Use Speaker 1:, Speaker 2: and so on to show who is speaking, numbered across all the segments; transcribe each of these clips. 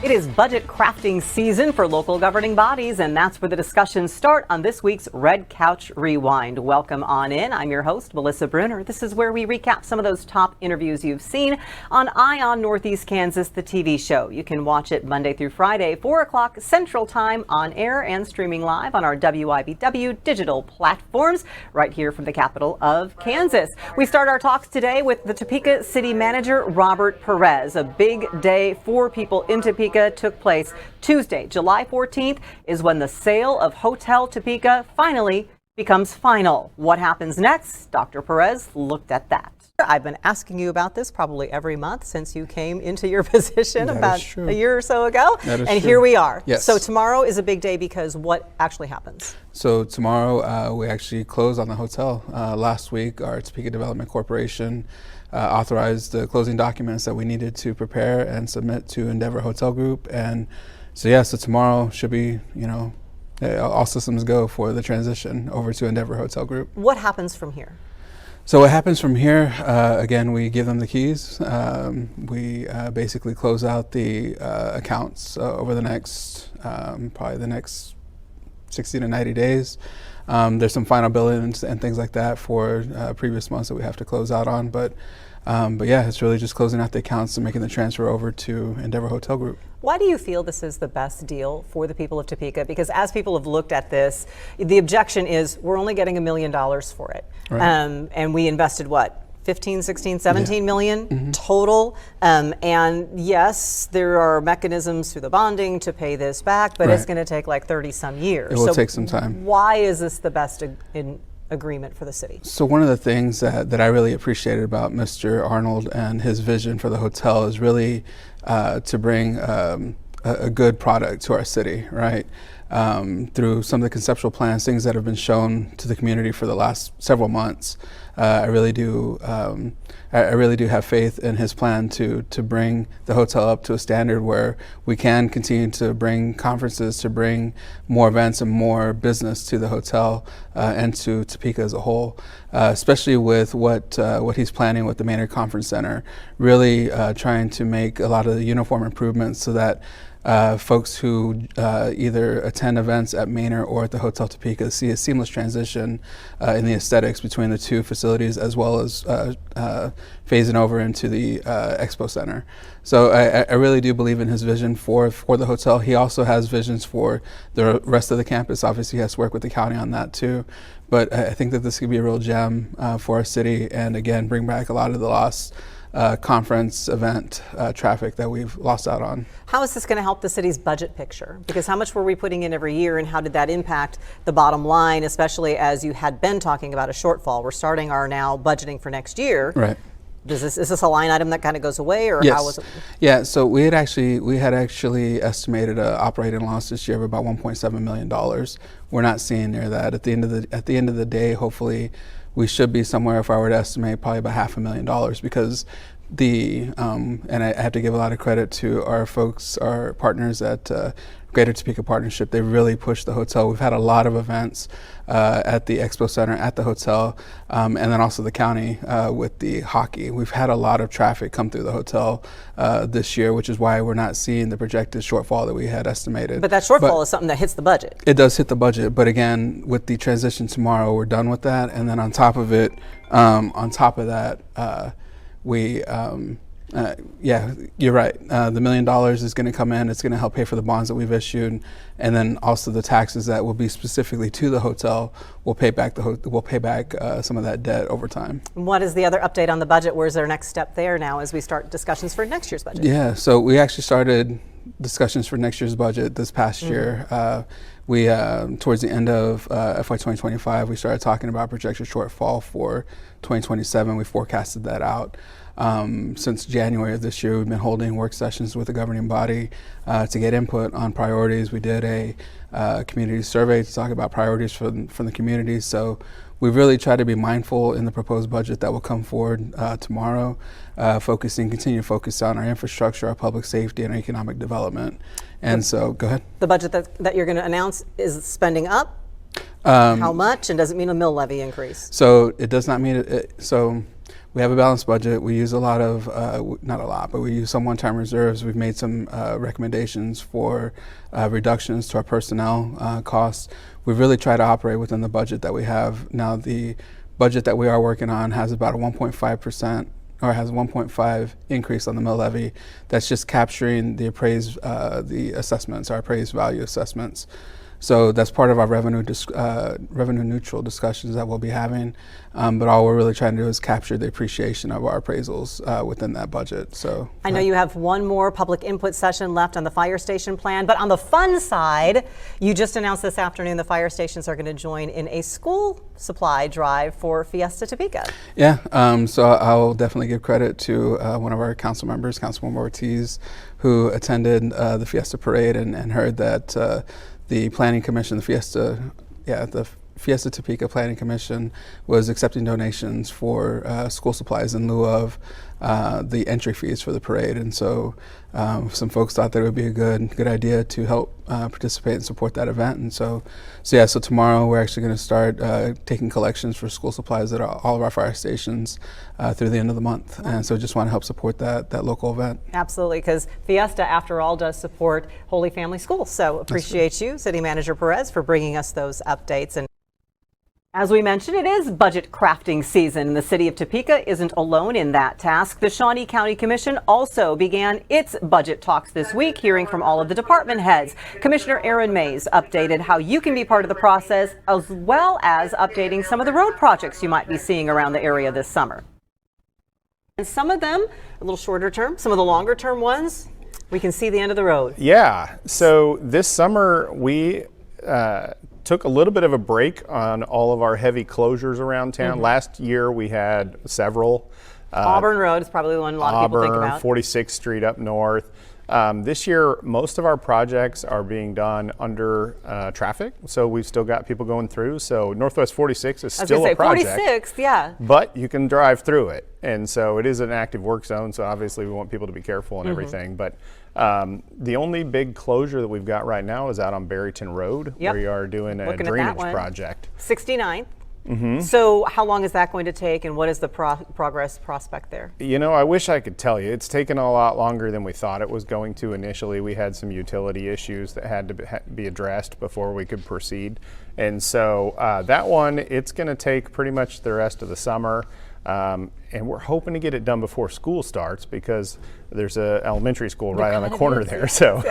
Speaker 1: It is budget crafting season for local governing bodies, and that's where the discussions start on this week's Red Couch Rewind. Welcome on in. I'm your host, Melissa Brunner. This is where we recap some of those top interviews you've seen on Eye on Northeast Kansas, the TV show. You can watch it Monday through Friday, 4 o'clock Central Time, on air and streaming live on our WIBW digital platforms right here from the capital of Kansas. We start our talks today with the Topeka City Manager, Robert Perez. A big day for people in Topeka took place Tuesday, July 14th, is when the sale of Hotel Topeka finally becomes final. What happens next? Dr. Perez looked at that. I've been asking you about this probably every month since you came into your position about a year or so ago. And here we are.
Speaker 2: Yes.
Speaker 1: So tomorrow is a big day because what actually happens?
Speaker 2: So tomorrow we actually close on the hotel. Last week our Topeka Development Corporation authorized the closing documents that we needed to prepare and submit to Endeavor Hotel Group. And so tomorrow should be, all systems go for the transition over to Endeavor Hotel Group.
Speaker 1: What happens from here?
Speaker 2: So what happens from here, again, we give them the keys. We basically close out the accounts over the next, probably the next 60 to 90 days. There's some final billings and things like that for previous months that we have to close out on. But yeah, it's really just closing out the accounts and making the transfer over to Endeavor Hotel Group.
Speaker 1: Why do you feel this is the best deal for the people of Topeka? Because as people have looked at this, the objection is we're only getting $1 million for it.
Speaker 2: Right.
Speaker 1: And we invested what? 15, 16, 17 million total. And yes, there are mechanisms through the bonding to pay this back, but it's going to take like 30 some years.
Speaker 2: It will take some time.
Speaker 1: Why is this the best agreement for the city?
Speaker 2: So one of the things that I really appreciated about Mr. Arnold and his vision for the hotel is really to bring a good product to our city, right? Through some of the conceptual plans, things that have been shown to the community for the last several months. I really do have faith in his plan to bring the hotel up to a standard where we can continue to bring conferences, to bring more events and more business to the hotel and to Topeka as a whole, especially with what he's planning with the Maynard Conference Center, really trying to make a lot of the uniform improvements so that folks who either attend events at Maynard or at the Hotel Topeka see a seamless transition in the aesthetics between the two facilities, as well as phasing over into the Expo Center. So I really do believe in his vision for the hotel. He also has visions for the rest of the campus. Obviously, he has to work with the county on that too. But I think that this could be a real gem for our city, and again, bring back a lot of the lost conference event traffic that we've lost out on.
Speaker 1: How is this going to help the city's budget picture? Because how much were we putting in every year, and how did that impact the bottom line, especially as you had been talking about a shortfall? We're starting our now budgeting for next year.
Speaker 2: Right.
Speaker 1: Is this a line item that kind of goes away, or
Speaker 2: yes.
Speaker 1: how was it?
Speaker 2: Yeah, so we had actually estimated an operating loss this year of about $1.7 million. We're not seeing near that. At the end of the day, hopefully, we should be somewhere, if I were to estimate, probably about $500,000, because and I have to give a lot of credit to our folks, our partners at Greater Topeka Partnership. They really pushed the hotel. We've had a lot of events at the Expo Center, at the hotel, and then also the county with the hockey. We've had a lot of traffic come through the hotel this year, which is why we're not seeing the projected shortfall that we had estimated.
Speaker 1: But that shortfall is something that hits the budget.
Speaker 2: It does hit the budget, but again, with the transition tomorrow, we're done with that. And then on top of that, yeah, you're right. The $1 million is going to come in. It's going to help pay for the bonds that we've issued, and then also the taxes that will be specifically to the hotel. We'll pay back some of that debt over time.
Speaker 1: What is the other update on the budget? Where's our next step there now as we start discussions for next year's budget?
Speaker 2: Yeah, so we actually started discussions for next year's budget this past year. We towards the end of FY 2025, we started talking about projected shortfall for 2027. We forecasted that out. Since January of this year, we've been holding work sessions with the governing body to get input on priorities. We did a community survey to talk about priorities from the community. So we've really tried to be mindful in the proposed budget that will come forward tomorrow, continue to focus on our infrastructure, our public safety, and economic development. And so, go ahead.
Speaker 1: The budget that you're going to announce is spending up? How much, and does it mean a mill levy increase?
Speaker 2: So it does not mean it. So we have a balanced budget. We use a lot of, not a lot, but we use some one-time reserves. We've made some recommendations for reductions to our personnel costs. We've really tried to operate within the budget that we have. Now, the budget that we are working on has about a 1.5%, or has a 1.5 increase on the mill levy. That's just capturing the the assessments, our appraised value assessments. So that's part of our revenue neutral discussions that we'll be having. But all we're really trying to do is capture the appreciation of our appraisals within that budget. So
Speaker 1: I know you have one more public input session left on the fire station plan, but on the fun side, you just announced this afternoon the fire stations are going to join in a school supply drive for Fiesta Topeka.
Speaker 2: Yeah, so I'll definitely give credit to one of our council members, Councilwoman Ortiz, who attended the Fiesta parade and heard that the Planning Commission, the Fiesta Topeka Planning Commission was accepting donations for school supplies in lieu of the entry fees for the parade. And so some folks thought that it would be a good idea to help participate and support that event. And so tomorrow we're actually going to start taking collections for school supplies at all of our fire stations through the end of the month. And so just want to help support that local event.
Speaker 1: Absolutely, because Fiesta, after all, does support Holy Family Schools. So appreciate you, City Manager Perez, for bringing us those updates. And as we mentioned, it is budget crafting season. The city of Topeka isn't alone in that task. The Shawnee County Commission also began its budget talks this week, hearing from all of the department heads. Commissioner Aaron Mays updated how you can be part of the process, as well as updating some of the road projects you might be seeing around the area this summer. And some of them a little shorter term, some of the longer term ones, we can see the end of the road.
Speaker 3: Yeah, so this summer we took a little bit of a break on all of our heavy closures around town. Last year we had several.
Speaker 1: Auburn Road is probably the one a lot of people think about.
Speaker 3: 46th Street up north. This year, most of our projects are being done under traffic, so we've still got people going through. So Northwest 46 is still a project.
Speaker 1: 46th, yeah.
Speaker 3: But you can drive through it, and so it is an active work zone. So obviously, we want people to be careful and everything. But the only big closure that we've got right now is out on Barryton Road, where we are doing a drainage project.
Speaker 1: 69. So how long is that going to take, and what is the progress prospect there?
Speaker 3: You know, I wish I could tell you. It's taken a lot longer than we thought it was going to initially. We had some utility issues that had to be addressed before we could proceed. And so that one, it's going to take pretty much the rest of the summer. And we're hoping to get it done before school starts, because there's an elementary school right on the corner there. So,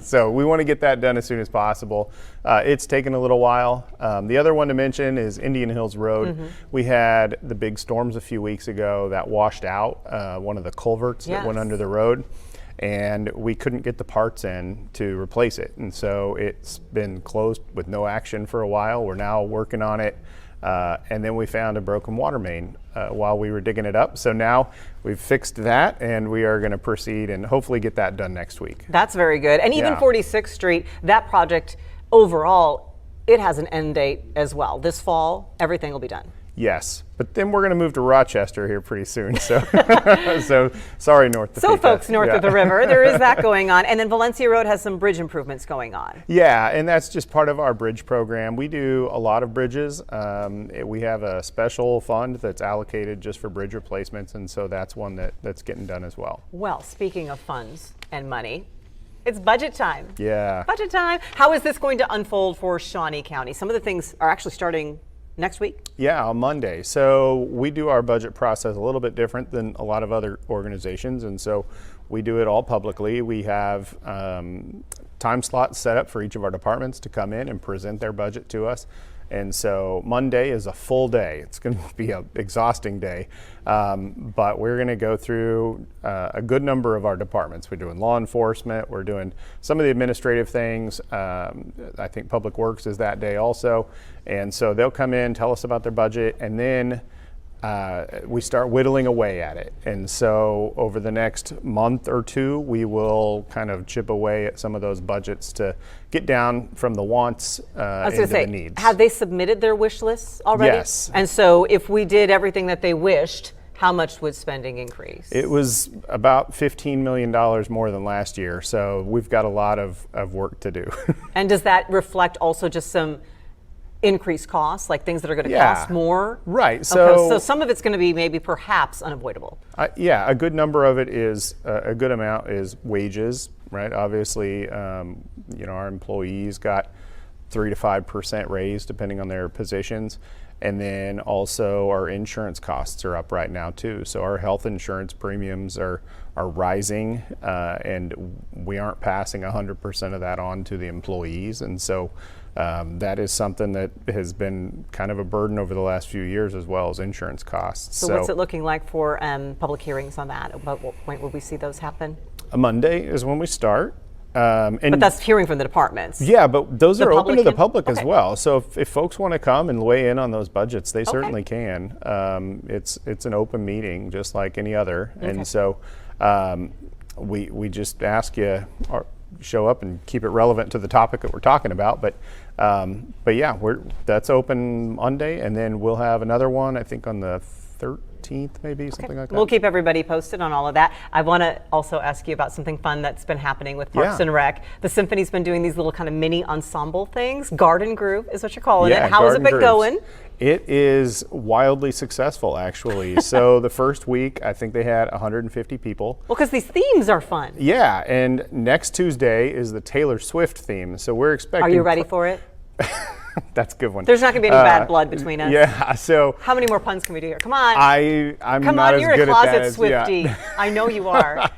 Speaker 3: so we want to get that done as soon as possible. It's taken a little while. The other one to mention is Indian Hills Road. We had the big storms a few weeks ago that washed out one of the culverts that went under the road, and we couldn't get the parts in to replace it. And so it's been closed with no action for a while. We're now working on it. And then we found a broken water main while we were digging it up. So now we've fixed that, and we are going to proceed and hopefully get that done next week.
Speaker 1: That's very good. And even 46th Street, that project overall, it has an end date as well. This fall, everything will be done.
Speaker 3: Yes, but then we're going to move to Rochester here pretty soon. So, so sorry, North Topeka.
Speaker 1: So folks north of the river, there is that going on. And then Valencia Road has some bridge improvements going on. Yeah,
Speaker 3: and that's just part of our bridge program. We do a lot of bridges. We have a special fund that's allocated just for bridge replacements, and so that's one that's getting done as well.
Speaker 1: Well, speaking of funds and money, it's budget time.
Speaker 3: Yeah.
Speaker 1: Budget time. How is this going to unfold for Shawnee County? Some of the things are actually starting next week?
Speaker 3: Yeah, on Monday. So we do our budget process a little bit different than a lot of other organizations, and so we do it all publicly. We have time slots set up for each of our departments to come in and present their budget to us. And so Monday is a full day. It's going to be an exhausting day, but we're going to go through a good number of our departments. We're doing law enforcement. We're doing some of the administrative things. I think Public Works is that day also. And so they'll come in, tell us about their budget, and then we start whittling away at it. And so over the next month or two, we will kind of chip away at some of those budgets to get down from the wants into the needs.
Speaker 1: Have they submitted their wish lists already?
Speaker 3: Yes.
Speaker 1: And so if we did everything that they wished, how much would spending increase?
Speaker 3: It was about $15 million more than last year. So we've got a lot of work to do.
Speaker 1: And does that reflect also just some increased costs, like things that are going to
Speaker 3: Yeah.
Speaker 1: cost more?
Speaker 3: Right.
Speaker 1: Okay,
Speaker 3: So,
Speaker 1: so some of it's going to be maybe perhaps unavoidable.
Speaker 3: yeah, a good number of it is a good amount is wages, right? Obviously, our employees got 3 to 5% raise depending on their positions. And then also our insurance costs are up right now too. So our health insurance premiums are rising, and we aren't passing 100% of that on to the employees. And so that is something that has been kind of a burden over the last few years, as well as insurance costs.
Speaker 1: So what's it looking like for public hearings on that? About what point will we see those happen?
Speaker 3: A Monday is when we start.
Speaker 1: But that's hearing from the departments.
Speaker 3: Yeah, but those are open to the public as
Speaker 1: Okay.
Speaker 3: well. So if folks want to come and weigh in on those budgets, they certainly can. It's an open meeting, just like any other.
Speaker 1: Okay.
Speaker 3: And so we just ask you or show up and keep it relevant to the topic that we're talking about. But yeah, that's open Monday, and then we'll have another one, I think, on the 13th, maybe, something like that.
Speaker 1: We'll keep everybody posted on all of that. I want to also ask you about something fun that's been happening with Parks and Rec. The Symphony's been doing these little kind of mini ensemble things. Garden Group is what you're calling it. How has it been going?
Speaker 3: It is wildly successful, actually. So the first week, I think they had 150 people.
Speaker 1: Well, because these themes are fun.
Speaker 3: Yeah, and next Tuesday is the Taylor Swift theme. So we're expecting.
Speaker 1: Are you ready for it?
Speaker 3: That's a good one.
Speaker 1: There's not going to be any bad blood between us.
Speaker 3: Yeah, so.
Speaker 1: How many more puns can we do here? Come on.
Speaker 3: I'm
Speaker 1: Come
Speaker 3: not
Speaker 1: on,
Speaker 3: as
Speaker 1: you're
Speaker 3: good
Speaker 1: a
Speaker 3: at that
Speaker 1: closet
Speaker 3: as,
Speaker 1: Swiftie.
Speaker 3: yeah.
Speaker 1: I know you are.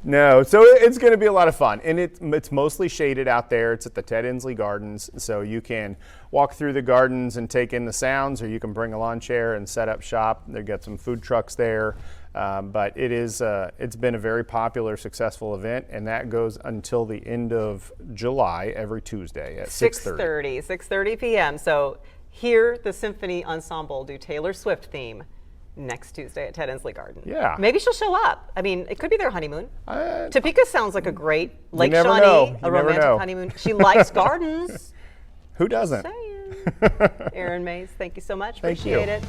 Speaker 3: No, so it's going to be a lot of fun, and it's mostly shaded out there. It's at the Ted Inslee Gardens, so you can walk through the gardens and take in the sounds, or you can bring a lawn chair and set up shop. They've got some food trucks there, but it's been a very popular, successful event, and that goes until the end of July every Tuesday at 6:30.
Speaker 1: 6:30 p.m. So hear the Symphony Ensemble do Taylor Swift theme next Tuesday at Ted Inslee Garden.
Speaker 3: Yeah.
Speaker 1: Maybe she'll show up. I mean, it could be their honeymoon. Topeka sounds like a great Lake
Speaker 3: never
Speaker 1: Shawnee,
Speaker 3: know.
Speaker 1: a
Speaker 3: You never
Speaker 1: romantic
Speaker 3: know.
Speaker 1: honeymoon. She likes gardens.
Speaker 3: Who doesn't?
Speaker 1: Saying. Aaron Mays, thank you so much.
Speaker 3: Thank
Speaker 1: Appreciate
Speaker 3: you.
Speaker 1: it.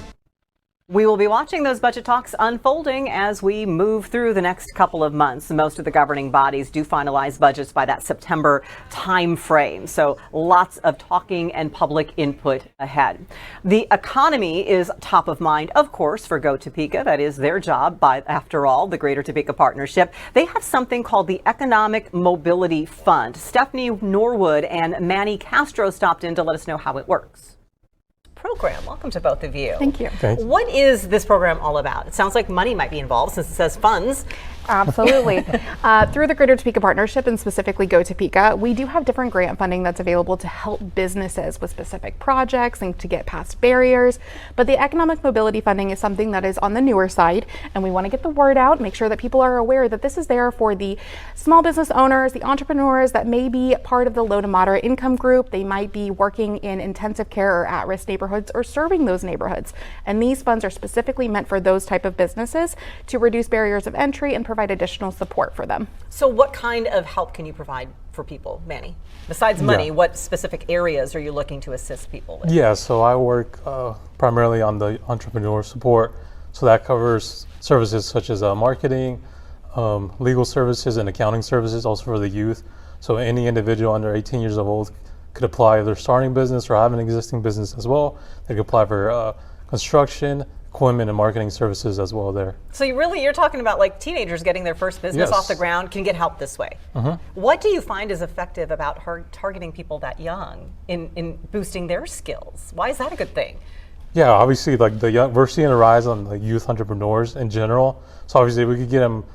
Speaker 1: We will be watching those budget talks unfolding as we move through the next couple of months. Most of the governing bodies do finalize budgets by that September time frame. So lots of talking and public input ahead. The economy is top of mind, of course, for Go Topeka. That is their job, after all, the Greater Topeka Partnership. They have something called the Economic Mobility Fund. Stephanie Norwood and Manny Castro stopped in to let us know how it works. Program. Welcome to both of you.
Speaker 4: Thank you.
Speaker 5: Thanks.
Speaker 1: What is this program all about? It sounds like money might be involved since it says funds.
Speaker 4: Absolutely. Through the Greater Topeka Partnership and specifically Go Topeka, we do have different grant funding that's available to help businesses with specific projects and to get past barriers. But the economic mobility funding is something that is on the newer side, and we want to get the word out, make sure that people are aware that this is there for the small business owners, the entrepreneurs that may be part of the low to moderate income group. They might be working in intensive care or at-risk neighborhoods or serving those neighborhoods. And these funds are specifically meant for those type of businesses to reduce barriers of entry and provide additional support for them.
Speaker 1: So what kind of help can you provide for people, Manny? Besides money, what specific areas are you looking to assist people with?
Speaker 5: Yeah, so I work primarily on the entrepreneur support. So that covers services such as marketing, legal services, and accounting services, also for the youth. So any individual under 18 years old could apply if they're starting a business or have an existing business as well. They could apply for construction, equipment, and marketing services as well there.
Speaker 1: So you're talking about like teenagers getting their first business
Speaker 5: Yes.
Speaker 1: off the ground can get help this way. What do you find is effective about targeting people that young in boosting their skills? Why is that a good thing?
Speaker 5: Yeah, obviously, like we're seeing a rise on the youth entrepreneurs in general. So obviously, we could get them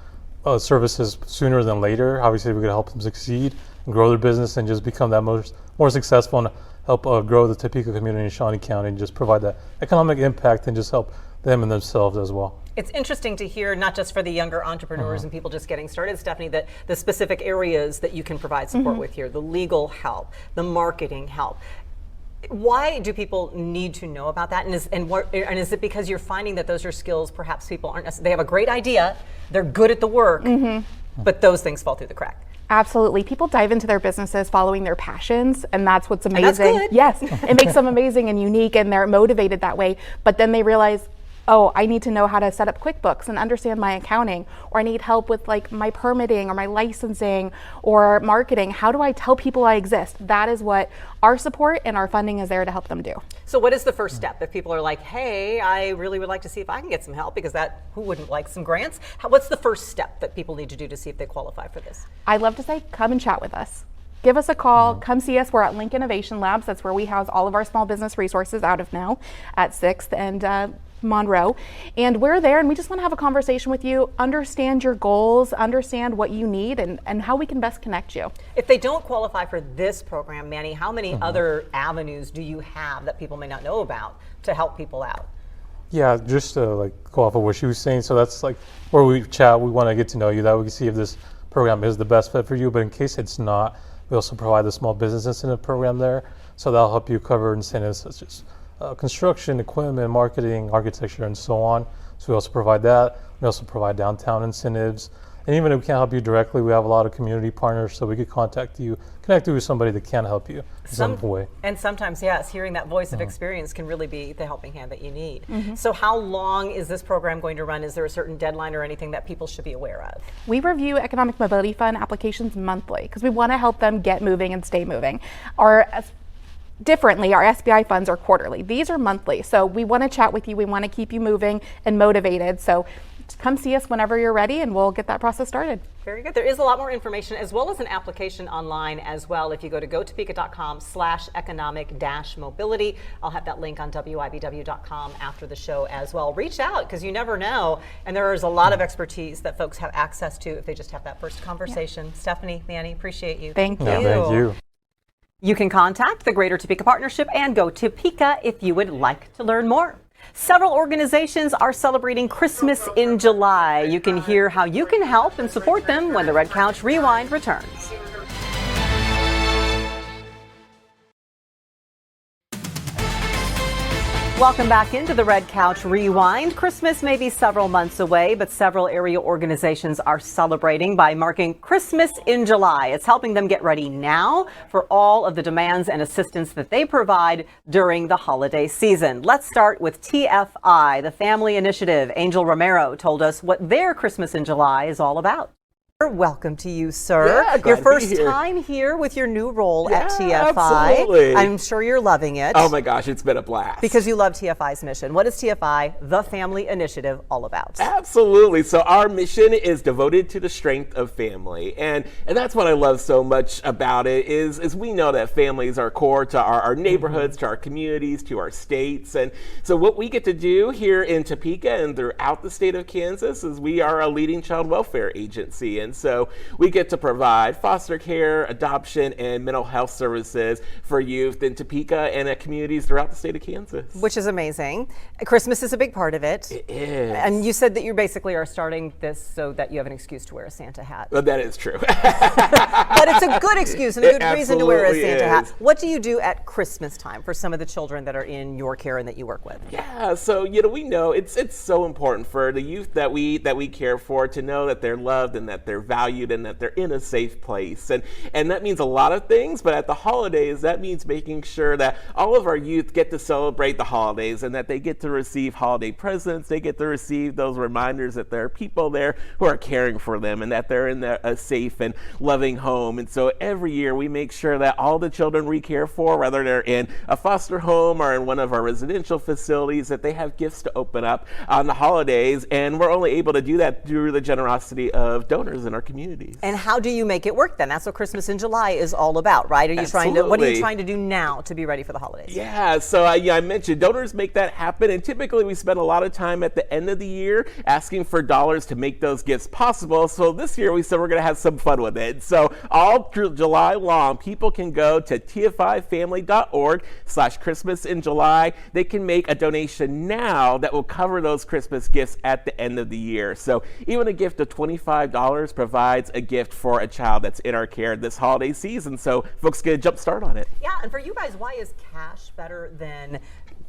Speaker 5: services sooner than later. Obviously, we could help them succeed and grow their business and just become that more successful and help grow the Topeka community in Shawnee County and just provide that economic impact and just help them and themselves as well.
Speaker 1: It's interesting to hear, not just for the younger entrepreneurs and people just getting started, Stephanie, that the specific areas that you can provide support with here, the legal help, the marketing help. Why do people need to know about that? And is it because you're finding that those are skills perhaps people aren't, they have a great idea, they're good at the work, but those things fall through the crack?
Speaker 4: Absolutely. People dive into their businesses following their passions, and that's what's amazing.
Speaker 1: And that's good.
Speaker 4: Yes, it makes them amazing and unique, and they're motivated that way. But then they realize, oh, I need to know how to set up QuickBooks and understand my accounting, or I need help with like my permitting or my licensing or marketing. How do I tell people I exist? That is what our support and our funding is there to help them do.
Speaker 1: So what is the first step if people are like, hey, I really would like to see if I can get some help, because who wouldn't like some grants? What's the first step that people need to do to see if they qualify for this?
Speaker 4: I love to say, come and chat with us. Give us a call, come see us. We're at Link Innovation Labs. That's where we house all of our small business resources out of now at 6th and Monroe. And we're there, and we just want to have a conversation with you, understand your goals, understand what you need, and how we can best connect you.
Speaker 1: If they don't qualify for this program, Manny, how many other avenues do you have that people may not know about to help people out?
Speaker 5: Yeah, just to like go off of what she was saying. So that's like where we chat. We want to get to know you, that we can see if this program is the best fit for you. But in case it's not, we also provide the small business incentive program there. So that'll help you cover incentives such as construction, equipment, marketing, architecture, and so on. So we also provide that. We also provide downtown incentives. And even if we can't help you directly, we have a lot of community partners, so we could connect you with somebody that can help you in some way.
Speaker 1: And sometimes, yes, hearing that voice of experience can really be the helping hand that you need. So how long is this program going to run? Is there a certain deadline or anything that people should be aware of?
Speaker 4: We review Economic Mobility Fund applications monthly because we want to help them get moving and stay moving. Differently, our SBI funds are quarterly. These are monthly. So we want to chat with you. We want to keep you moving and motivated. So come see us whenever you're ready, and we'll get that process started.
Speaker 1: Very good. There is a lot more information, as well as an application online as well. If you go to gotopeka.com/economic-mobility, I'll have that link on WIBW.com after the show as well. Reach out, because you never know. And there is a lot of expertise that folks have access to if they just have that first conversation. Yeah. Stephanie, Manny, appreciate you.
Speaker 4: Thank you.
Speaker 5: Yeah, thank you.
Speaker 1: You can contact the Greater Topeka Partnership and Go Topeka if you would like to learn more. Several organizations are celebrating Christmas in July. You can hear how you can help and support them when the Red Couch Rewind returns. Welcome back into the Red Couch Rewind. Christmas may be several months away, but several area organizations are celebrating by marking Christmas in July. It's helping them get ready now for all of the demands and assistance that they provide during the holiday season. Let's start with TFI, the Family Initiative. Angel Romero told us what their Christmas in July is all about. Welcome to you, sir.
Speaker 6: Yeah,
Speaker 1: your first time here with your new role at TFI.
Speaker 6: Absolutely.
Speaker 1: I'm sure you're loving it.
Speaker 6: Oh my gosh, it's been a blast.
Speaker 1: Because you love TFI's mission. What is TFI, the Family Initiative, all about?
Speaker 6: Absolutely. So our mission is devoted to the strength of family. And that's what I love so much about it is we know that families are core to our neighborhoods, to our communities, to our states. And so what we get to do here in Topeka and throughout the state of Kansas is we are a leading child welfare agency. And so we get to provide foster care, adoption, and mental health services for youth in Topeka and at communities throughout the state of Kansas.
Speaker 1: Which is amazing. Christmas is a big part of it.
Speaker 6: It is.
Speaker 1: And you said that you basically are starting this so that you have an excuse to wear a Santa hat.
Speaker 6: Well, that is true.
Speaker 1: But it's a good excuse and a good reason to wear a Santa hat.
Speaker 6: is.
Speaker 1: What do you do at Christmas time for some of the children that are in your care and that you work with?
Speaker 6: Yeah, so we know it's so important for the youth that we care for to know that they're loved and that they're valued and that they're in a safe place. And that means a lot of things, but at the holidays, that means making sure that all of our youth get to celebrate the holidays and that they get to receive holiday presents. They get to receive those reminders that there are people there who are caring for them and that they're in a safe and loving home. And so every year we make sure that all the children we care for, whether they're in a foster home or in one of our residential facilities, that they have gifts to open up on the holidays. And we're only able to do that through the generosity of donors in our communities.
Speaker 1: And how do you make it work then? That's what Christmas in July is all about, right? What are you trying to do now to be ready for the holidays?
Speaker 6: Yeah, so I mentioned donors make that happen, and typically we spend a lot of time at the end of the year asking for dollars to make those gifts possible. So this year we said we're going to have some fun with it. So all through July long, people can go to tfifamily.org/Christmas in July. They can make a donation now that will cover those Christmas gifts at the end of the year. So even a gift of $25 provides a gift for a child that's in our care this holiday season, so folks get a jump start on it.
Speaker 1: Yeah, and for you guys, why is cash better than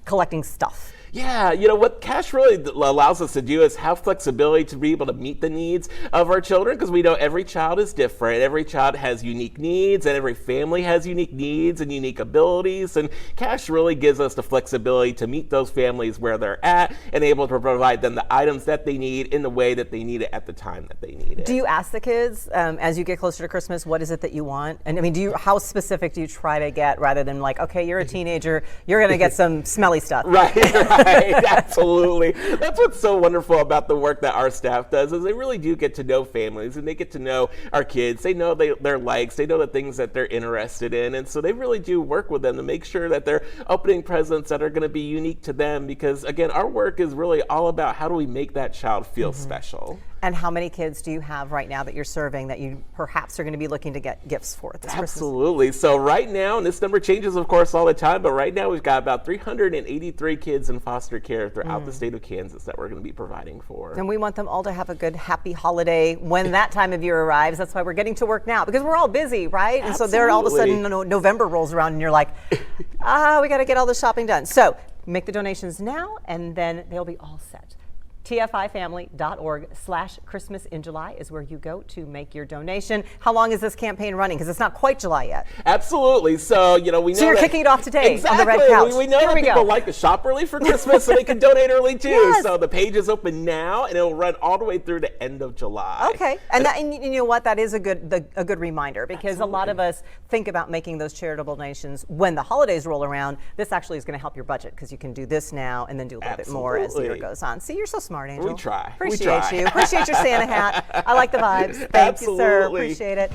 Speaker 1: collecting stuff?
Speaker 6: Yeah, you know, what cash really allows us to do is have flexibility to be able to meet the needs of our children, because we know every child is different. Every child has unique needs, and every family has unique needs and unique abilities. And cash really gives us the flexibility to meet those families where they're at and able to provide them the items that they need in the way that they need it at the time that they need it.
Speaker 1: Do you ask the kids as you get closer to Christmas, what is it that you want? And I mean, how specific do you try to get, rather than like, okay, you're a teenager, you're going to get some smelly stuff?
Speaker 6: Right, absolutely. That's what's so wonderful about the work that our staff does, is they really do get to know families, and they get to know our kids. They know their likes, they know the things that they're interested in, and so they really do work with them to make sure that they're opening presents that are going to be unique to them, because again, our work is really all about how do we make that child feel special.
Speaker 1: And how many kids do you have right now that you're serving that you perhaps are going to be looking to get gifts for this Christmas?
Speaker 6: Absolutely. So right now, and this number changes of course all the time, but right now we've got about 383 kids in foster care throughout the state of Kansas that we're going to be providing for.
Speaker 1: And we want them all to have a good, happy holiday when that time of year arrives. That's why we're getting to work now, because we're all busy, right? And so there, all of a sudden, November rolls around and you're like, we got to get all the shopping done. So make the donations now, and then they'll be all set. TFIfamily.org/Christmas in July is where you go to make your donation. How long is this campaign running? Because it's not quite July yet.
Speaker 6: Absolutely. So, you know, we know.
Speaker 1: So you're kicking it off today on the Red Couch.
Speaker 6: We know that people like to shop early for Christmas, so they can donate early too. Yes. So the page is open now, and it'll run all the way through the end of July.
Speaker 1: Okay. And you know what? That is a good reminder, because a lot of us think about making those charitable donations when the holidays roll around. This actually is going to help your budget, because you can do this now and then do a little bit more as the year goes on. See, you're so smart, Angel.
Speaker 6: We try.
Speaker 1: Appreciate you. Appreciate your Santa hat. I like the vibes. Thank you, sir. Appreciate it.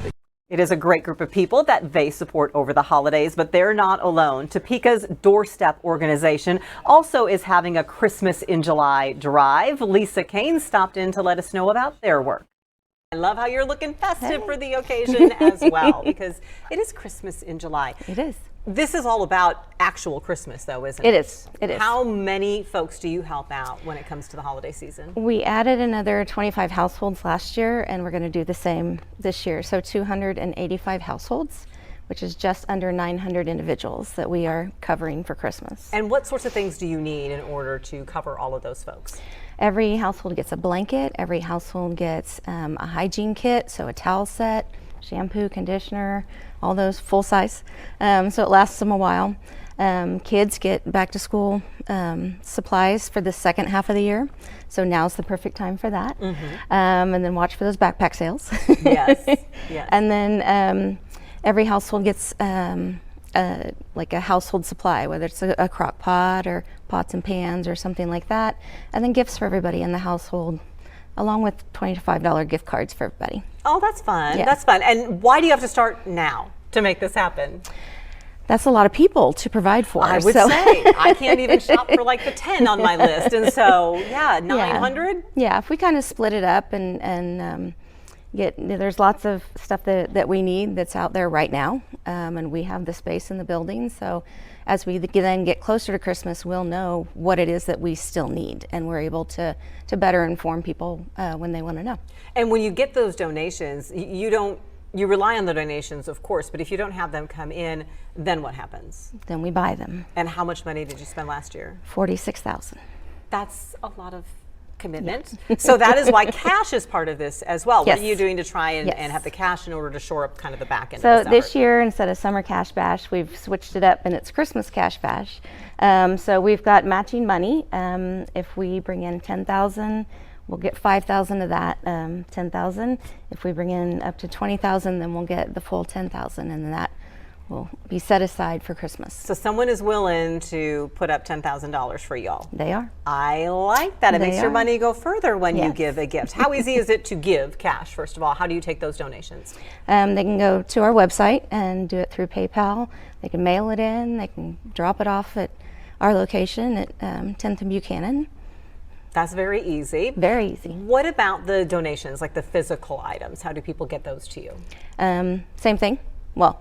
Speaker 1: It is a great group of people that they support over the holidays, but they're not alone. Topeka's Doorstep organization also is having a Christmas in July drive. Lisa Kane stopped in to let us know about their work. I love how you're looking festive for the occasion as well, because it is Christmas in July.
Speaker 7: It is.
Speaker 1: This is all about actual Christmas, though, isn't it?
Speaker 7: It is. It is.
Speaker 1: How many folks do you help out when it comes to the holiday season?
Speaker 7: We added another 25 households last year, and we're going to do the same this year. So 285 households, which is just under 900 individuals that we are covering for Christmas.
Speaker 1: And what sorts of things do you need in order to cover all of those folks?
Speaker 7: Every household gets a blanket. Every household gets a hygiene kit, so a towel set, shampoo, conditioner, all those full size. So it lasts them a while. Kids get back to school supplies for the second half of the year. So now's the perfect time for that. And then watch for those backpack sales.
Speaker 1: Yes. Yes.
Speaker 7: And then every household gets like a household supply, whether it's a crock pot or pots and pans or something like that. And then gifts for everybody in the household, along with $25 gift cards for everybody.
Speaker 1: Oh, that's fun.
Speaker 7: Yeah.
Speaker 1: That's fun. And why do you have to start now to make this happen?
Speaker 7: That's a lot of people to provide for.
Speaker 1: I would say. I can't even shop for like the 10 on my list. And so, 900?
Speaker 7: Yeah, if we kind of split it up and there's lots of stuff that we need that's out there right now. And we have the space in the building. So as we then get closer to Christmas, we'll know what it is that we still need. And we're able to better inform people when they want to know.
Speaker 1: And when you get those donations, you rely on the donations, of course, but if you don't have them come in, then what happens?
Speaker 7: Then we buy them.
Speaker 1: And how much money did you spend last year?
Speaker 7: $46,000.
Speaker 1: That's a lot of commitment. Yeah. So that is why cash is part of this as well.
Speaker 7: Yes.
Speaker 1: What are you doing to try and
Speaker 7: Yes.
Speaker 1: have the cash in order to shore up kind of the back end
Speaker 7: So
Speaker 1: of this
Speaker 7: this year, instead of Summer Cash Bash, we've switched it up and it's Christmas Cash Bash. So we've got matching money. If we bring in $10,000, we'll get $5,000 of that, $10,000. If we bring in up to $20,000, then we'll get the full $10,000, and then that will be set aside for Christmas.
Speaker 1: So someone is willing to put up $10,000 for y'all.
Speaker 7: They are.
Speaker 1: I like that. It
Speaker 7: They
Speaker 1: makes your
Speaker 7: are.
Speaker 1: money go further when you
Speaker 7: Yes.
Speaker 1: give a gift. How easy is it to give cash, first of all? How do you take those donations?
Speaker 7: They can go to our website and do it through PayPal. They can mail it in. They can drop it off at our location at 10th and Buchanan.
Speaker 1: That's very easy.
Speaker 7: Very easy.
Speaker 1: What about the donations, like the physical items? How do people get those to you?
Speaker 7: Same thing. Well,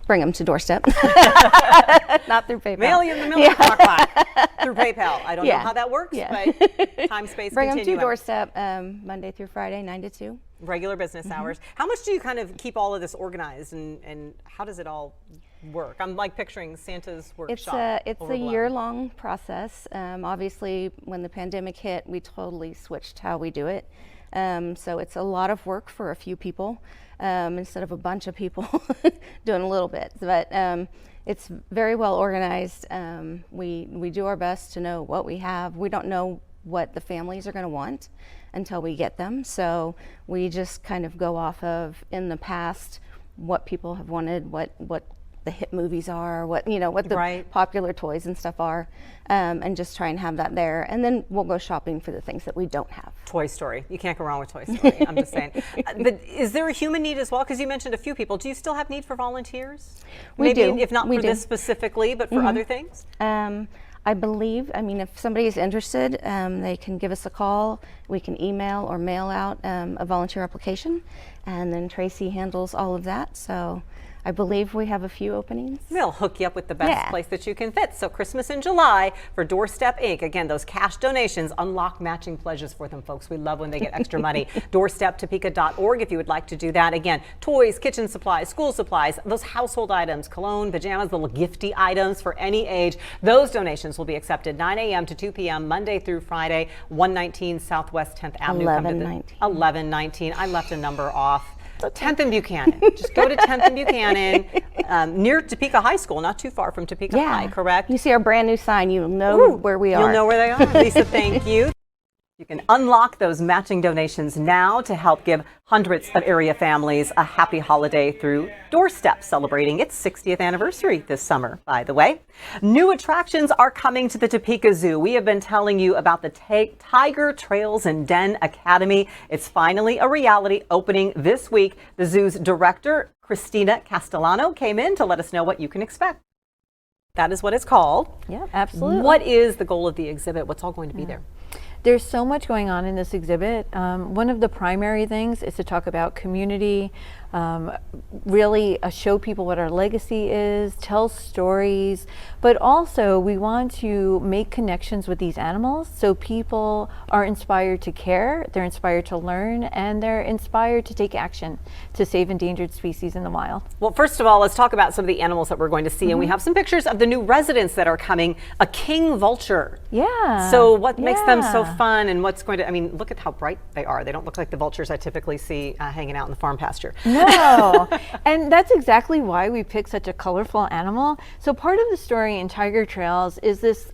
Speaker 7: bring them to Doorstep. Not through PayPal.
Speaker 1: Mail you in the middle of the crock pot through PayPal. I don't know
Speaker 7: Yeah.
Speaker 1: how that works,
Speaker 7: Yeah.
Speaker 1: but time, space,
Speaker 7: Bring them to
Speaker 1: continuum.
Speaker 7: Doorstep Monday through Friday, 9 to 2.
Speaker 1: Regular business hours. How much do you kind of keep all of this organized, and how does it all work? I'm like picturing Santa's workshop.
Speaker 7: It's a
Speaker 1: overblown.
Speaker 7: year-long process. Obviously, when the pandemic hit, we totally switched how we do it. So it's a lot of work for a few people instead of a bunch of people doing a little bit. But it's very well organized. We do our best to know what we have. We don't know what the families are going to want until we get them. So we just kind of go off of, in the past, what people have wanted, what the hit movies are, what the popular toys and stuff are, and just try and have that there. And then we'll go shopping for the things that we don't have.
Speaker 1: Toy Story. You can't go wrong with Toy Story. I'm just saying. But is there a human need as well? Because you mentioned a few people. Do you still have need for volunteers?
Speaker 7: We do.
Speaker 1: If not for this specifically, but for other things?
Speaker 7: I believe, if somebody is interested, they can give us a call. We can email or mail out a volunteer application, and then Tracy handles all of that. So I believe we have a few openings.
Speaker 1: They'll hook you up with the best place that you can fit. So Christmas in July for Doorstep Inc. Again, those cash donations unlock matching pledges for them, folks. We love when they get extra money. DoorstepTopeka.org if you would like to do that. Again, toys, kitchen supplies, school supplies, those household items, cologne, pajamas, little gifty items for any age. Those donations will be accepted 9 a.m. to 2 p.m. Monday through Friday, 119 Southwest 10th Avenue. 1119. I left a number off. 10th and Buchanan. Just go to 10th and Buchanan, near Topeka High School, not too far from Topeka High, correct?
Speaker 7: You see our brand new sign, you'll know where we are.
Speaker 1: You'll know where they are. Lisa, thank you. You can unlock those matching donations now to help give hundreds of area families a happy holiday through Doorstep, celebrating its 60th anniversary this summer, by the way. New attractions are coming to the Topeka Zoo. We have been telling you about the Tiger Trails and Den Academy. It's finally a reality, opening this week. The zoo's director, Christina Castellano, came in to let us know what you can expect. That is what it's called.
Speaker 8: Yeah, absolutely.
Speaker 1: What is the goal of the exhibit? What's all going to be there?
Speaker 8: There's so much going on in this exhibit. One of the primary things is to talk about community, really show people what our legacy is, tell stories, but also we want to make connections with these animals so people are inspired to care, they're inspired to learn, and they're inspired to take action to save endangered species in the wild.
Speaker 1: Well, first of all, let's talk about some of the animals that we're going to see. And we have some pictures of the new residents that are coming. A king vulture.
Speaker 8: Yeah.
Speaker 1: So what makes them so fun, and what's going to, look at how bright they are. They don't look like the vultures I typically see hanging out in the farm pasture.
Speaker 8: No, and that's exactly why we picked such a colorful animal. So part of the story in Tiger Trails is this,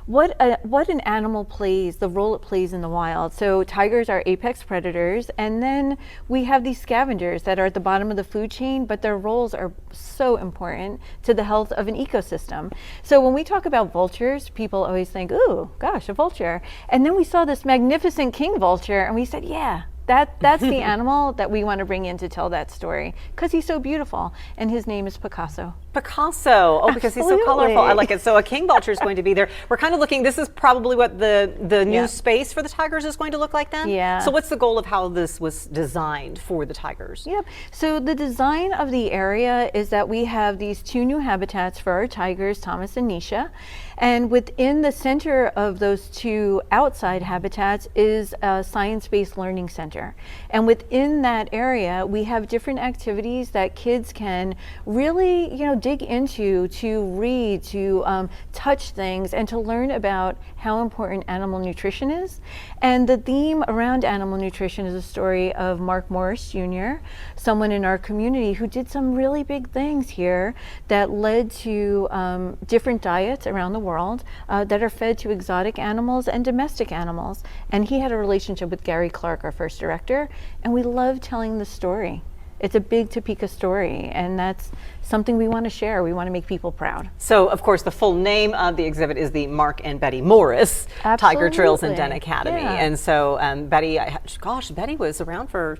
Speaker 8: what an animal plays, the role it plays in the wild. So tigers are apex predators, and then we have these scavengers that are at the bottom of the food chain, but their roles are so important to the health of an ecosystem. So when we talk about vultures, people always think, ooh, gosh, a vulture. And then we saw this magnificent king vulture, and we said, yeah, that's the animal that we want to bring in to tell that story, because he's so beautiful, and his name is Picasso.
Speaker 1: Picasso. Oh, because he's so colorful. I like it. So a king vulture is going to be there. We're kind of looking, this is probably what the new space for the tigers is going to look like then?
Speaker 8: Yeah.
Speaker 1: So what's the goal of how this was designed for the tigers?
Speaker 8: Yep. So the design of the area is that we have these two new habitats for our tigers, Thomas and Nisha. And within the center of those two outside habitats is a science-based learning center. And within that area, we have different activities that kids can really, dig into, to read, to touch things, and to learn about how important animal nutrition is. And the theme around animal nutrition is a story of Mark Morris Jr., someone in our community who did some really big things here that led to different diets around the world that are fed to exotic animals and domestic animals. And he had a relationship with Gary Clark, our first director, and we love telling the story. It's a big Topeka story, and that's something we want to share. We want to make people proud.
Speaker 1: So, of course, the full name of the exhibit is the Mark and Betty Morris Tiger Trails and Den Academy.
Speaker 8: Yeah.
Speaker 1: And so Betty was around for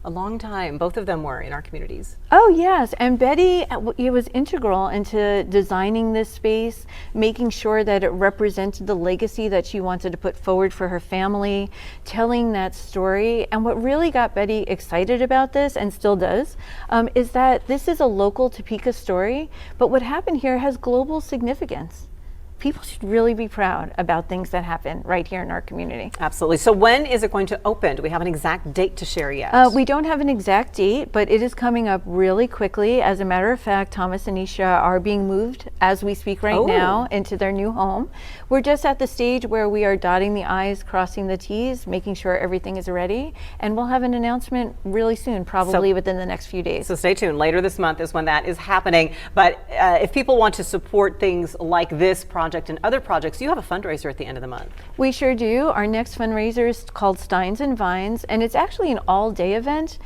Speaker 1: a long time. Both of them were in our communities.
Speaker 8: Oh, yes. And Betty, it was integral into designing this space, making sure that it represented the legacy that she wanted to put forward for her family, telling that story. And what really got Betty excited about this, and still does, is that this is a local Topeka story, but what happened here has global significance. people should really be proud about things that happen right here in our community.
Speaker 1: Absolutely. So when is it going to open? Do we have an exact date to share yet?
Speaker 8: We don't have an exact date, but it is coming up really quickly. As a matter of fact, Thomas and Nisha are being moved as we speak right now into their new home. We're just at the stage where we are dotting the I's, crossing the T's, making sure everything is ready, and we'll have an announcement really soon, probably within the next few days.
Speaker 1: So stay tuned. Later this month is when that is happening. But if people want to support things like this project and other projects, you have a fundraiser at the end of the month.
Speaker 8: We sure do. Our next fundraiser is called Steins and Vines, and it's actually an all-day event.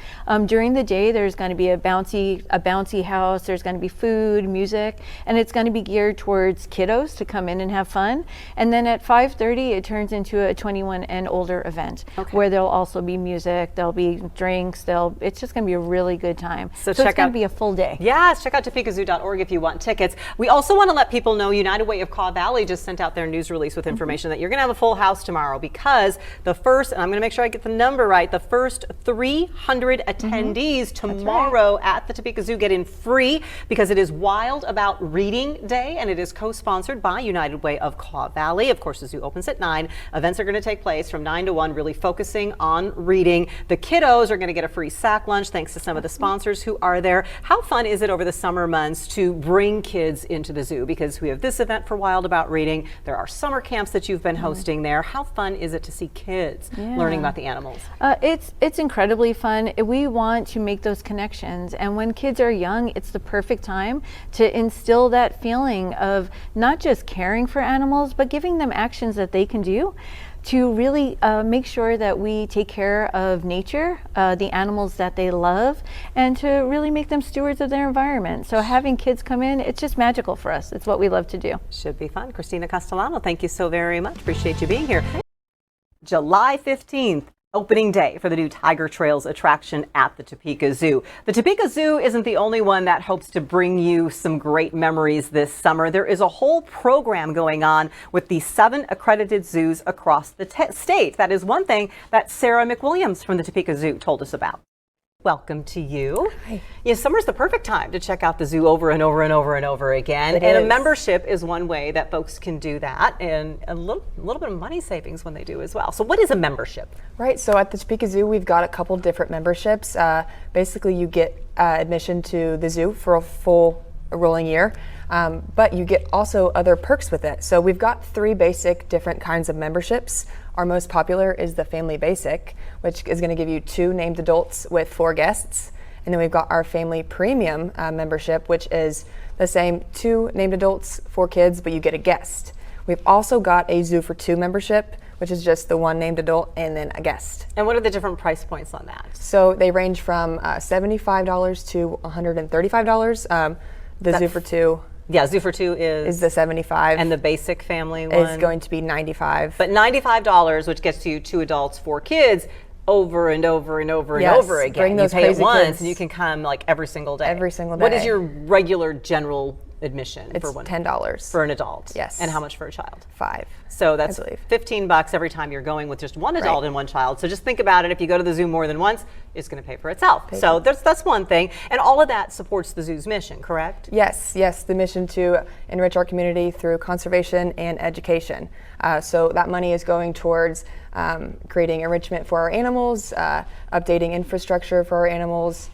Speaker 8: During the day, there's going to be a bouncy house. There's going to be food, music, and it's going to be geared towards kiddos to come in and have fun. And then at 5:30, it turns into a 21 and older event where there'll also be music, there'll be drinks, it's just going to be a really good time. So it's going to be a full day.
Speaker 1: Yes, check out topekazoo.org if you want tickets. We also want to let people know United Way of Kaw Valley just sent out their news release with information that you're going to have a full house tomorrow, because the first, and I'm going to make sure I get the number right, the first 300 attendees tomorrow at the Topeka Zoo get in free, because it is Wild About Reading Day, and it is co-sponsored by United Way of Kaw Valley. Of course, the zoo opens at 9. Events are going to take place from 9 to 1, really focusing on reading. The kiddos are going to get a free sack lunch thanks to some of the sponsors who are there. How fun is it over the summer months to bring kids into the zoo? Because we have this event for Wild About Reading. There are summer camps that you've been hosting there. How fun is it to see kids learning about the animals?
Speaker 8: It's incredibly fun. We want to make those connections, and when kids are young, it's the perfect time to instill that feeling of not just caring for animals, but giving them actions that they can do to really make sure that we take care of nature, the animals that they love, and to really make them stewards of their environment. So having kids come in, it's just magical for us. It's what we love to do.
Speaker 1: Should be fun. Christina Castellano, thank you so very much. Appreciate you being here. July 15th. Opening day for the new Tiger Trails attraction at the Topeka Zoo. The Topeka Zoo isn't the only one that hopes to bring you some great memories this summer. There is a whole program going on with the 7 accredited zoos across the state. That is one thing that Sarah McWilliams from the Topeka Zoo told us about. Welcome to you.
Speaker 9: Hi.
Speaker 1: Yeah, summer's the perfect time to check out the zoo over and over and over and over again. And a membership is one way that folks can do that, and a little bit of money savings when they do as well. So what is a membership?
Speaker 9: Right, so at the Topeka Zoo, we've got a couple different memberships. Basically, you get admission to the zoo for a full rolling year, but you get also other perks with it. So we've got 3 basic different kinds of memberships. Our most popular is the Family Basic, which is going to give you 2 named adults with 4 guests. And then we've got our Family Premium membership, which is the same 2 named adults, 4 kids, but you get a guest. We've also got a Zoo for 2 membership, which is just the 1 named adult and then a guest.
Speaker 1: And what are the different price points on that?
Speaker 9: So they range from $75 to $135. Zoo for 2.
Speaker 1: Yeah, Zoo for 2 is
Speaker 9: the $75.
Speaker 1: And the basic family one
Speaker 9: is going to be $95.
Speaker 1: But $95, which gets you 2 adults, 4 kids, over and over and over and over again.
Speaker 9: Bring those
Speaker 1: you pay it
Speaker 9: crazy
Speaker 1: once
Speaker 9: kids.
Speaker 1: and you can come like every single day.
Speaker 9: Every single day.
Speaker 1: What is your regular general admission
Speaker 9: It's
Speaker 1: for one?
Speaker 9: $10.
Speaker 1: For an adult.
Speaker 9: Yes.
Speaker 1: And how much for a child?
Speaker 9: $5.
Speaker 1: So that's $15 every time you're going with just 1 adult and 1 child. So just think about it. If you go to the zoo more than once, it's going to pay for itself. So that's one thing. And all of that supports the zoo's mission, correct?
Speaker 9: Yes, the mission to enrich our community through conservation and education. So that money is going towards creating enrichment for our animals, updating infrastructure for our animals,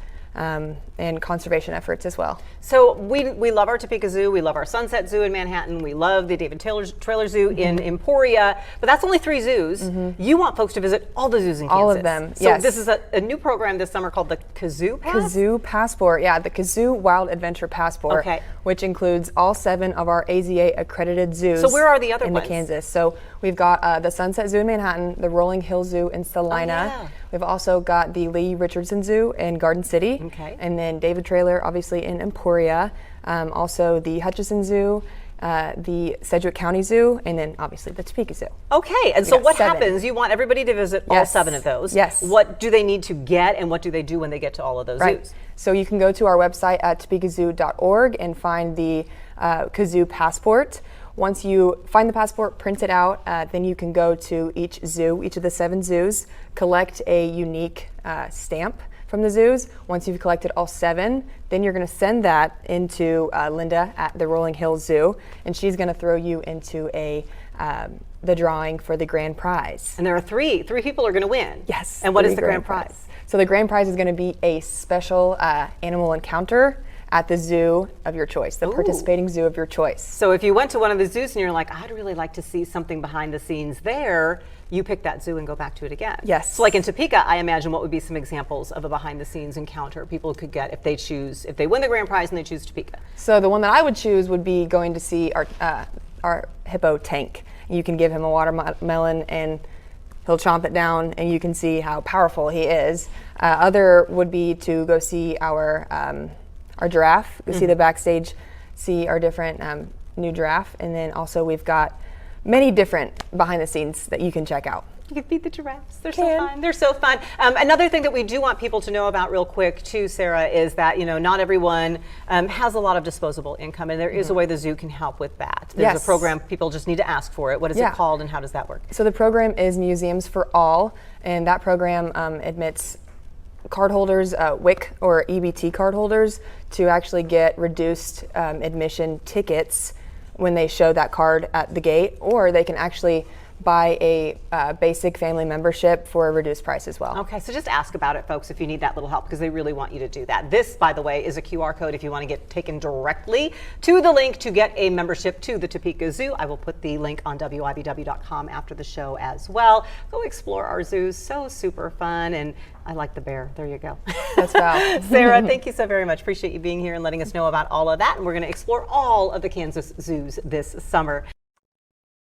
Speaker 9: and conservation efforts as well.
Speaker 1: So we love our Topeka Zoo, we love our Sunset Zoo in Manhattan, we love the David Trailer Zoo in Emporia, but that's only 3 zoos. You want folks to visit all the zoos in Kansas.
Speaker 9: All of them,
Speaker 1: So this is a new program this summer called the Kazoo Pass?
Speaker 9: Kazoo Passport, the Kazoo Wild Adventure Passport, which includes all 7 of our AZA accredited zoos.
Speaker 1: So where are the other
Speaker 9: in
Speaker 1: ones?
Speaker 9: Kansas? So we've got the Sunset Zoo in Manhattan, the Rolling Hill Zoo in Salina. We've also got the Lee Richardson Zoo in Garden City. And then David Trailer, obviously in Emporia. Also the Hutchinson Zoo, the Sedgwick County Zoo, and then obviously the Topeka Zoo.
Speaker 1: Okay, and so what happens? You want everybody to visit all 7 of those.
Speaker 9: Yes.
Speaker 1: What do they need to get, and what do they do when they get to all of those zoos?
Speaker 9: So you can go to our website at topekazoo.org and find the Kazoo Passport. Once you find the passport, print it out, then you can go to each zoo, each of the 7 zoos, collect a unique stamp from the zoos. Once you've collected all 7, then you're going to send that into Linda at the Rolling Hills Zoo, and she's going to throw you into the drawing for the grand prize.
Speaker 1: And there are three people are going to win.
Speaker 9: Yes.
Speaker 1: And what is the grand prize?
Speaker 9: So the grand prize is going to be a special animal encounter at the zoo of your choice, the participating zoo of your choice.
Speaker 1: So if you went to one of the zoos and you're like, I'd really like to see something behind the scenes there, you pick that zoo and go back to it again.
Speaker 9: Yes.
Speaker 1: So like in Topeka, I imagine what would be some examples of a behind the scenes encounter people could get if they win the grand prize and they choose Topeka?
Speaker 9: So the one that I would choose would be going to see our hippo Tank. You can give him a watermelon and he'll chomp it down, and you can see how powerful he is. Other would be to go see our giraffe, go see the backstage, see our different new giraffe, and then also we've got many different behind the scenes that you can check out.
Speaker 1: You can feed the giraffes. They're so fun. They're so fun. Another thing that we do want people to know about real quick too, Sarah, is that not everyone has a lot of disposable income, and there is a way the zoo can help with that. There's a program, people just need to ask for it. What is it called and how does that work?
Speaker 9: So the program is Museums for All, and that program admits cardholders, WIC or EBT cardholders, to actually get reduced admission tickets when they show that card at the gate, or they can actually buy a basic family membership for a reduced price as well.
Speaker 1: Okay, so just ask about it, folks, if you need that little help, because they really want you to do that. This, by the way, is a QR code if you want to get taken directly to the link to get a membership to the Topeka Zoo. I will put the link on WIBW.com after the show as well. Go explore our zoos. So super fun, and I like the bear. There you go.
Speaker 9: That's wow.
Speaker 1: Sarah, thank you so very much. Appreciate you being here and letting us know about all of that, and we're going to explore all of the Kansas zoos this summer.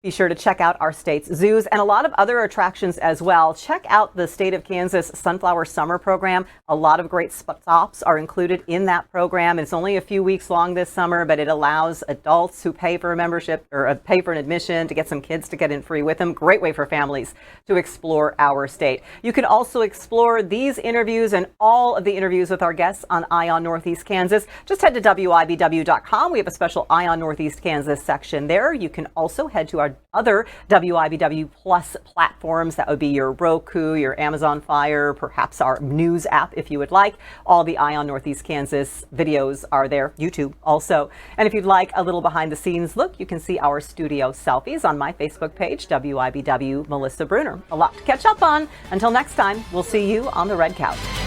Speaker 1: Be sure to check out our state's zoos and a lot of other attractions as well. Check out the State of Kansas Sunflower Summer Program. A lot of great stops are included in that program. It's only a few weeks long this summer, but it allows adults who pay for a membership or pay for an admission to get some kids to get in free with them. Great way for families to explore our state. You can also explore these interviews and all of the interviews with our guests on Eye on Northeast Kansas. Just head to WIBW.com. We have a special Eye on Northeast Kansas section there. You can also head to our other WIBW Plus platforms. That would be your Roku, your Amazon Fire, perhaps our news app if you would like. All the Eye on Northeast Kansas videos are there, YouTube also. And if you'd like a little behind the scenes look, you can see our studio selfies on my Facebook page, WIBW Melissa Bruner. A lot to catch up on. Until next time, we'll see you on the Red Couch.